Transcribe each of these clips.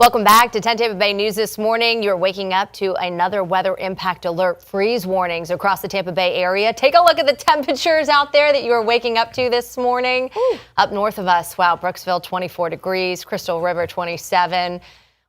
Welcome back to 10 Tampa Bay News this morning. You're waking up to another weather impact alert. Freeze warnings across the Tampa Bay area. Take a look at the temperatures out there that you are waking up to this morning. Ooh. Up north of us, wow, Brooksville 24 degrees, Crystal River 27.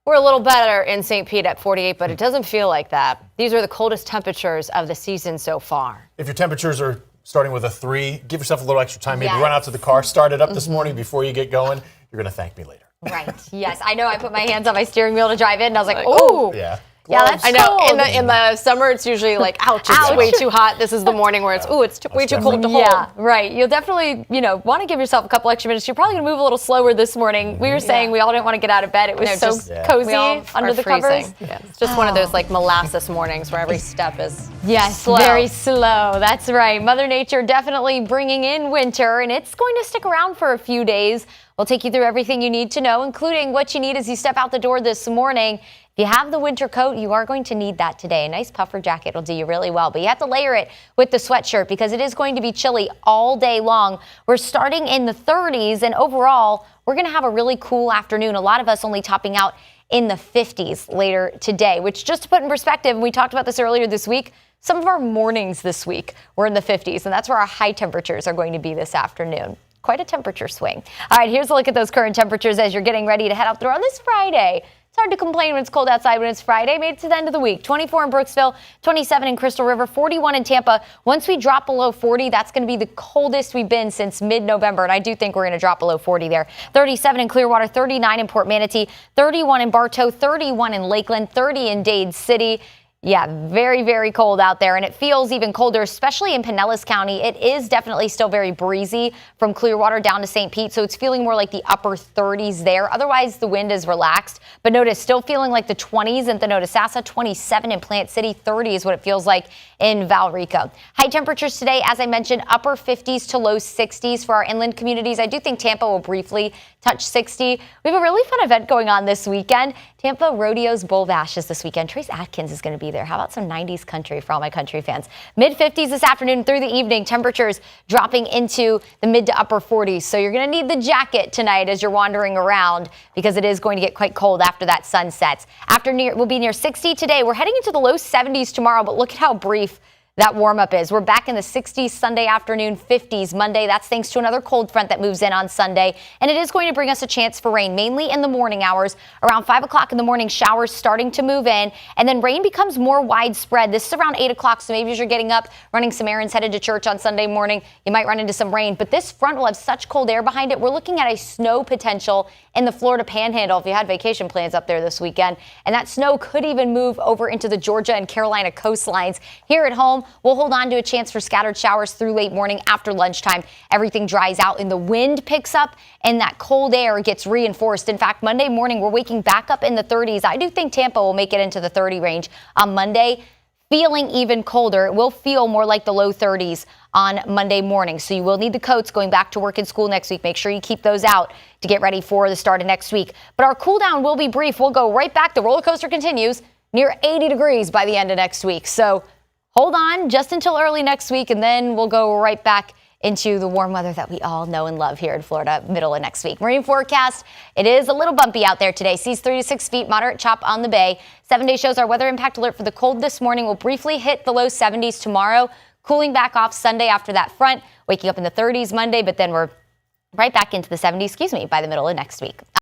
We're a little better in St. Pete at 48, but it doesn't feel like that. These are the coldest temperatures of the season so far. If your temperatures are starting with a 3, give yourself a little extra time. Maybe run out to the car, start it up this morning before you get going. You're going to thank me later. Right. Yes. I know. I put my hands on my steering wheel to drive in, and I was like, "Oh, yeah." Yeah, that's I know. cold. In the summer, it's usually like, ouch, it's way too hot. This is the morning where it's, way too cold to hold. Yeah, right. You'll definitely, want to give yourself a couple extra minutes. You're probably going to move a little slower this morning. We were saying we all didn't want to get out of bed. It was cozy under the covers. Yeah, it's just one of those like molasses mornings where every step is slow. Very slow. That's right. Mother Nature definitely bringing in winter, and it's going to stick around for a few days. We'll take you through everything you need to know, including what you need as you step out the door this morning. If you have the winter coat, you are going to need that today. A nice puffer jacket will do you really well, but you have to layer it with the sweatshirt because it is going to be chilly all day long. We're starting in the 30s, and overall, we're going to have a really cool afternoon. A lot of us only topping out in the 50s later today, which, just to put in perspective, and we talked about this earlier this week, some of our mornings this week were in the 50s, and that's where our high temperatures are going to be this afternoon. Quite a temperature swing. All right, here's a look at those current temperatures as you're getting ready to head out the door on this Friday. It's hard to complain when it's cold outside when it's Friday. Made it to the end of the week. 24 in Brooksville, 27 in Crystal River, 41 in Tampa. Once we drop below 40, that's going to be the coldest we've been since mid-November, and I do think we're going to drop below 40 there. 37 in Clearwater, 39 in Port Manatee, 31 in Bartow, 31 in Lakeland, 30 in Dade City. Yeah, very, very cold out there, and it feels even colder, especially in Pinellas County. It is definitely still very breezy from Clearwater down to St. Pete, so it's feeling more like the upper 30s there. Otherwise, the wind is relaxed, but notice still feeling like the 20s in Notasasa, 27 in Plant City, 30 is what it feels like in Valrico. High temperatures today, as I mentioned, upper 50s to low 60s for our inland communities. I do think Tampa will briefly touch 60. We have a really fun event going on this weekend. Tampa Rodeo's Bull Bash is this weekend. Trace Atkins is going to be there. How about some 90s country for all my country fans? Mid-50s this afternoon through the evening. Temperatures dropping into the mid to upper 40s. So you're going to need the jacket tonight as you're wandering around because it is going to get quite cold after that sun sets. We'll be near 60 today. We're heading into the low 70s tomorrow, but look at how brief that warm-up is. We're back in the 60s Sunday afternoon, 50s Monday. That's thanks to another cold front that moves in on Sunday. And it is going to bring us a chance for rain, mainly in the morning hours. Around 5 o'clock in the morning, showers starting to move in. And then rain becomes more widespread. This is around 8 o'clock, so maybe as you're getting up, running some errands, headed to church on Sunday morning, you might run into some rain. But this front will have such cold air behind it. We're looking at a snow potential in the Florida Panhandle if you had vacation plans up there this weekend. And that snow could even move over into the Georgia and Carolina coastlines. Here at home, we'll hold on to a chance for scattered showers through late morning. After lunchtime, everything dries out and the wind picks up and that cold air gets reinforced. In fact, Monday morning, we're waking back up in the 30s. I do think Tampa will make it into the 30 range on Monday. Feeling even colder. It will feel more like the low 30s on Monday morning. So you will need the coats going back to work and school next week. Make sure you keep those out to get ready for the start of next week. But our cool down will be brief. We'll go right back. The roller coaster continues near 80 degrees by the end of next week. So hold on just until early next week, and then we'll go right back into the warm weather that we all know and love here in Florida middle of next week. Marine forecast, it is a little bumpy out there today. Seas 3 to 6 feet, moderate chop on the bay. 7-day shows our weather impact alert for the cold this morning will briefly hit the low 70s tomorrow, cooling back off Sunday after that front, waking up in the 30s Monday, but then we're right back into the 70s, by the middle of next week.